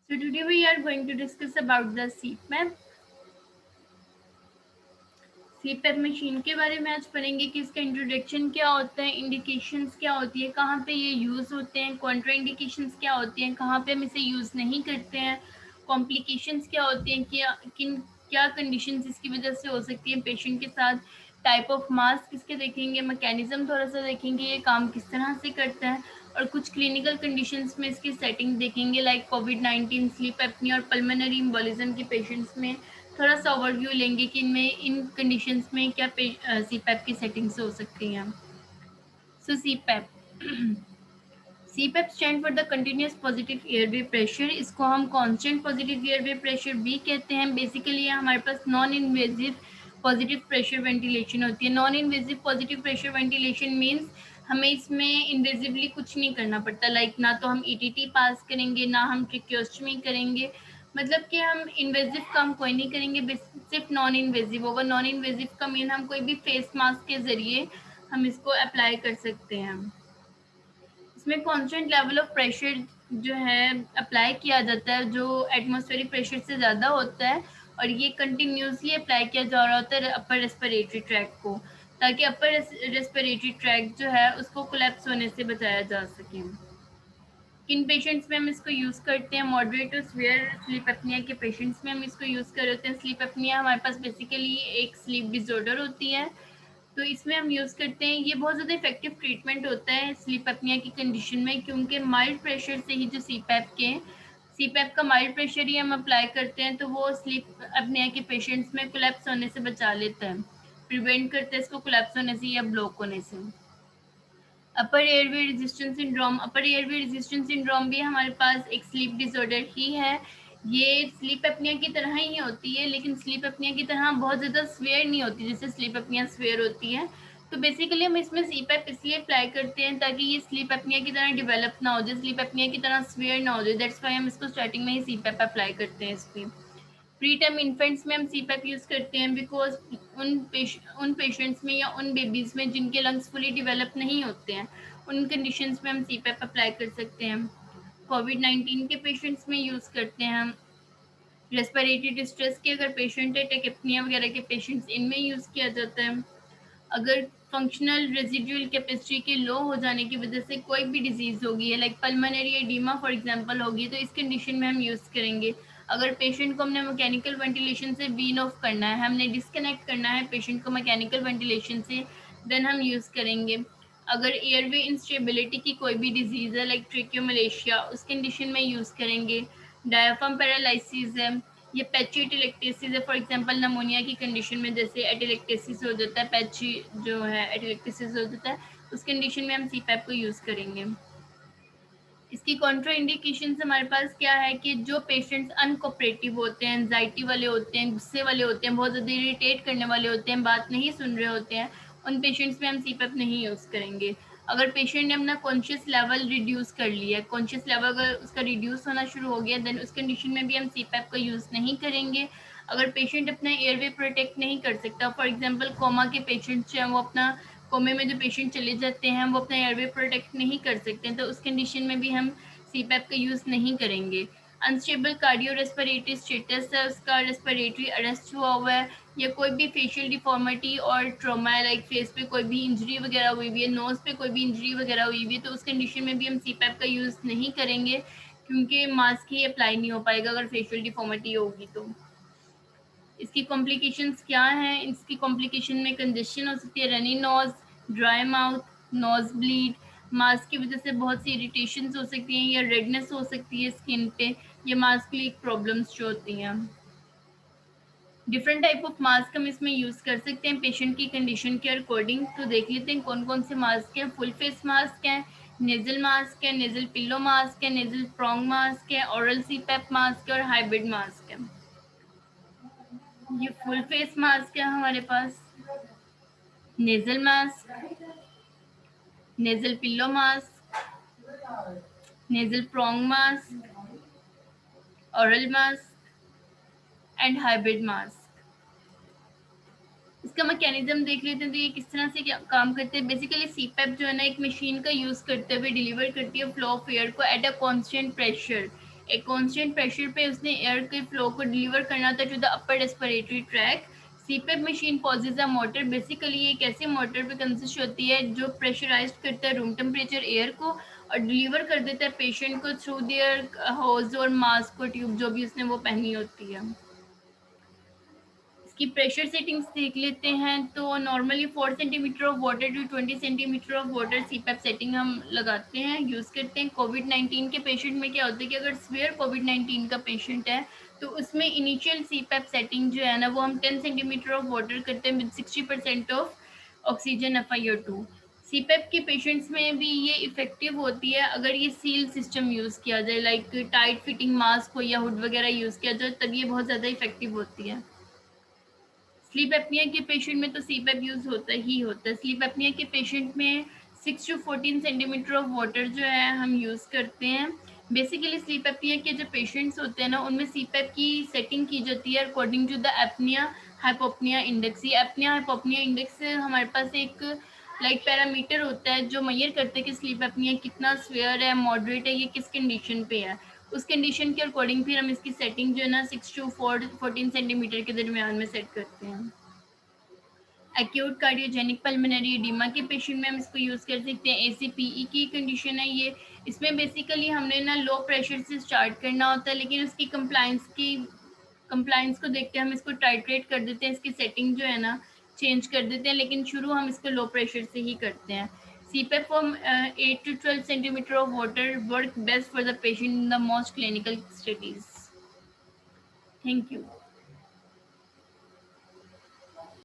So today we are going to discuss about the CPAP. CPAP machine के बारे में आज पढ़ेंगे कि इसका इंट्रोडक्शन क्या होता है, इंडिकेशंस क्या होती है, कहाँ पे ये यूज़ होते हैं, कॉन्ट्रा इंडिकेशंस क्या होती हैं, कहाँ पे हम इसे यूज़ नहीं करते हैं, कॉम्प्लिकेशंस क्या होती हैं, क्या कंडीशंस इसकी वजह से हो सकती है पेशेंट के साथ, टाइप ऑफ मास्क इसके देखेंगे, मैकेनिज्म थोड़ा सा देखेंगे ये काम किस तरह से करता है, और कुछ क्लिनिकल कंडीशंस में इसकी सेटिंग देखेंगे लाइक कोविड-19, स्लीप एपनिया और पल्मोनरी एम्बोलिज्म के पेशेंट्स में थोड़ा सा ओवरव्यू लेंगे कि इनमें इन कंडीशंस में क्या सीपैप की सेटिंग्स हो सकती हैं। So CPAP CPAP stand for the continuous positive airway pressure. इसको हम कांस्टेंट पॉजिटिव एयरवे प्रेशर भी कहते हैं। बेसिकली ये हमारे पास non invasive positive pressure ventilation होती है। Non invasive positive pressure ventilation means हमें इसमें इन्वेजिवली कुछ नहीं करना पड़ता, लाइक ना तो हम ईटीटी पास करेंगे, ना हम ट्रिक्योस्टमी करेंगे, मतलब कि हम इन्वेजिव काम कोई नहीं करेंगे, सिर्फ नॉन इन्वेजिव होगा। नॉन इन्वेजिव का मीन हम कोई भी फेस मास्क के जरिए हम इसको अप्लाई कर सकते हैं। इसमें कांस्टेंट लेवल ऑफ प्रेशर जो है अप्लाई किया जाता है, जो एटमॉस्फेरिक प्रेशर से ज़्यादा होता है, और ये कंटिन्यूसली अप्लाई किया जा रहा होता है अपर रेस्पिरेटरी ट्रैक को, ताकि अपर रेस्पिरेटरी ट्रैक जो है उसको कोलैप्स होने से बचाया जा सके। किन पेशेंट्स में हम इसको यूज़ करते हैं? Moderate to severe sleep apnoea के पेशेंट्स में हम इसको यूज़ कर होते हैं। स्लीप एपनिया हमारे पास बेसिकली एक स्लीप डिसऑर्डर होती है, तो इसमें हम यूज़ करते हैं। ये बहुत ज़्यादा इफेक्टिव ट्रीटमेंट होता है स्लीप एपनिया की कंडीशन में, क्योंकि माइल्ड प्रेशर से ही जो सीपैप का माइल्ड प्रेशर ही हम अप्लाई करते हैं, तो वो स्लीप एपनिया के पेशेंट्स में कोलैप्स होने से बचा लेता है, प्रिवेंट करता है इसको कोलैप्स होने से या ब्लॉक होने से। अपर एयरवे रेजिस्टेंस सिंड्रोम। अपर एयरवे रेजिस्टेंस सिंड्रोम भी हमारे पास एक स्लीप डिसऑर्डर ही है। ये स्लीप एपनिया की तरह ही होती है, लेकिन स्लीप एपनिया की तरह बहुत ज़्यादा स्वेयर नहीं होती जैसे स्लीप एपनिया स्वेयर होती है। तो बेसिकली हम इसमें सीपैप इसलिए अप्लाई करते हैं ताकि ये स्लीप एपनिया की तरह डेवलप ना हो जाए, स्लीप एपनिया की तरह स्वेयर ना हो जाए। दैट्स वाई हम इसको स्टार्टिंग में ही सीपैप अप्लाई करते हैं इसकी। प्री टर्म इन्फेंट्स में हम सीपैप यूज़ करते हैं बिकॉज उन पेशेंट्स में या उन बेबीज़ में जिनके लंग्स फुली डेवलप नहीं होते हैं, उन कंडीशंस में हम सीपैप अप्लाई कर सकते हैं। कोविड-19 के पेशेंट्स में यूज़ करते हैं हम। रेस्पिरेटरी डिस्ट्रेस के अगर पेशेंट है, टेकेप्निया वगैरह के पेशेंट्स, इनमें यूज़ किया जाता है। अगर फंक्शनल रेजिडुअल कैपेसिटी के लो हो जाने की वजह से कोई भी डिजीज़ होगी है, like pulmonary oedema for example होगी, तो इस कंडीशन में हम यूज़ करेंगे। अगर पेशेंट को हमने मैकेनिकल वेंटिलेशन से वीन ऑफ करना है, हमने डिस्कनेक्ट करना है पेशेंट को मैकेनिकल वेंटिलेशन से, देन हम यूज़ करेंगे। अगर एयरवे इंस्टेबिलिटी की कोई भी डिजीज़ है लाइक ट्रिक्योमलेशिया, उस कंडीशन में यूज़ करेंगे। डायफ्राम पैरालिसिस है, ये पैची एटेलेक्टेसिस है, फॉर एग्जांपल नमोनिया की कंडीशन में जैसे एटेलेक्टेसिस हो जाता है, पैची जो है एटेलेक्टेसिस हो जाता है, उस कंडीशन में हम सीपैप को यूज़ करेंगे। इसकी कॉन्ट्रा इंडिकेशंस हमारे पास क्या है कि जो पेशेंट्स अनकोऑपरेटिव होते हैं, एंजाइटी वाले होते हैं, गुस्से वाले होते हैं, बहुत ज़्यादा इरिटेट करने वाले होते हैं, बात नहीं सुन रहे होते हैं, उन पेशेंट्स में हम सीपैप नहीं यूज़ करेंगे। अगर पेशेंट ने अपना कॉन्शियस लेवल रिड्यूस कर लिया है, कॉन्शियस लेवल अगर उसका रिड्यूस होना शुरू हो गया, देन उस कंडीशन में भी हम सीपैप का यूज़ नहीं करेंगे। अगर पेशेंट अपना एयरवे प्रोटेक्ट नहीं कर सकता, फॉर एग्जांपल कोमा के पेशेंट्स जो हैं वो अपना कोमे में जो पेशेंट चले जाते हैं वो अपना एयरवे प्रोटेक्ट नहीं कर सकते, तो उस कंडीशन में भी हम सीपैप का यूज़ नहीं करेंगे। अनस्टेबल कार्डियो रेस्पिरेटरी स्टेटस है, उसका रेस्पिरेटरी अरेस्ट हुआ हुआ है, या कोई भी फेशियल डिफॉर्मिटी और ट्रॉमा है, लाइक फेस पे कोई भी इंजरी वगैरह हुई हुई है, नोज़ पे कोई भी इंजरी वगैरह हुई हुई है, तो उस कंडीशन में भी हम सीपैप का यूज़ नहीं करेंगे, क्योंकि मास्क ही अप्लाई नहीं हो पाएगा अगर फेशियल डिफॉर्मिटी होगी तो। इसकी कॉम्प्लिकेशंस क्या हैं? इसकी कॉम्प्लिकेशन में कंजेशन हो सकती है, runny nose, dry mouth, nosebleed, mask की वजह से बहुत सी इरिटेशंस हो सकती हैं या रेडनेस हो सकती है स्किन पे, ये मास्क लीक प्रॉब्लम्स जो होती हैं। डिफरेंट टाइप ऑफ मास्क हम इसमें यूज़ कर सकते हैं पेशेंट की कंडीशन के अकॉर्डिंग। तो देख लेते हैं कौन कौन से मास्क हैं। फुल फेस मास्क है, नेजल मास्क है, नेजल पिल्लो मास्क है, नेजल प्रोंग मास्क है, ओरल सीपैप मास्क है और हाइब्रिड मास्क है। ये फुल फेस मास्क है हमारे पास, nasal mask, nasal pillow mask, nasal prong mask, oral mask and hybrid mask. इसका मैकेनिज्म देख लेते हैं तो ये किस तरह से क्या काम करते हैं। बेसिकली सीपैप जो है ना, एक मशीन का यूज़ करते हुए डिलीवर करती है फ्लो ऑफ एयर को एट अ कांस्टेंट प्रेशर। एक कांस्टेंट प्रेशर पे उसने एयर के फ्लो को डिलीवर करना था to the upper respiratory tract. CPAP machine possesses a motor, basically एक ऐसी मोटर पे कंसिस्ट होती है जो प्रेशराइज करता है रूम टेम्परेचर एयर को और डिलीवर कर देता है पेशेंट को थ्रू देयर होज और मास्क और ट्यूब जो भी उसने वो पहनी होती है। इसकी प्रेशर सेटिंग्स देख लेते हैं तो normally 4 centimetre of water to 20 centimetre of water CPAP setting हम लगाते हैं, यूज़ करते हैं। कोविड-19 के पेशेंट में क्या होता है कि अगर सीवियर कोविड-19 का पेशेंट है तो उसमें इनिशियल सीपैप सेटिंग जो है ना वो हम 10 सेंटीमीटर ऑफ वाटर करते हैं with 60% of oxygen FiO2। CPAP के पेशेंट्स में भी ये इफेक्टिव होती है अगर ये सील सिस्टम यूज़ किया जाए, लाइक टाइट फिटिंग मास्क हो या हुड वगैरह यूज़ किया जाए, तब ये बहुत ज़्यादा इफेक्टिव होती है। स्लीप एपनिया के पेशेंट में तो सीपैप यूज़ होता ही होता है। स्लीप एपनिया के पेशेंट में 6 टू 14 सेंटीमीटर ऑफ वाटर जो है हम यूज़ करते हैं। बेसिकली स्लीप एपनिया के जो पेशेंट्स होते हैं ना उनमें सीपैप की सेटिंग की जाती है according to the apnoea hypopnoea index. ये एपनिया हाइपोपनिया इंडेक्स हमारे पास एक लाइक पैरामीटर होता है जो मेजर करते हैं कि स्लीप एपनिया कितना स्वेयर है, मॉडरेट है, ये किस कंडीशन पे है। उस कंडीशन के अकॉर्डिंग फिर हम इसकी सेटिंग जो है ना 6 टू 14 सेंटीमीटर के दरमियान में सेट करते हैं। एक्यूट कार्डियोजेनिक पल्मोनरी एडिमा के पेशेंट में हम इसको यूज़ कर सकते हैं। ACPE की कंडीशन है ये। इसमें बेसिकली हमने ना लो प्रेशर से स्टार्ट करना होता है, लेकिन उसकी कंप्लाइंस को देखते हम इसको टाइट्रेट कर देते हैं, इसकी सेटिंग जो है ना चेंज कर देते हैं, लेकिन शुरू हम इसको लो प्रेशर से ही करते हैं। CPAP from 8 to 12 centimeter of water work best for the patient in the most clinical studies. Thank you.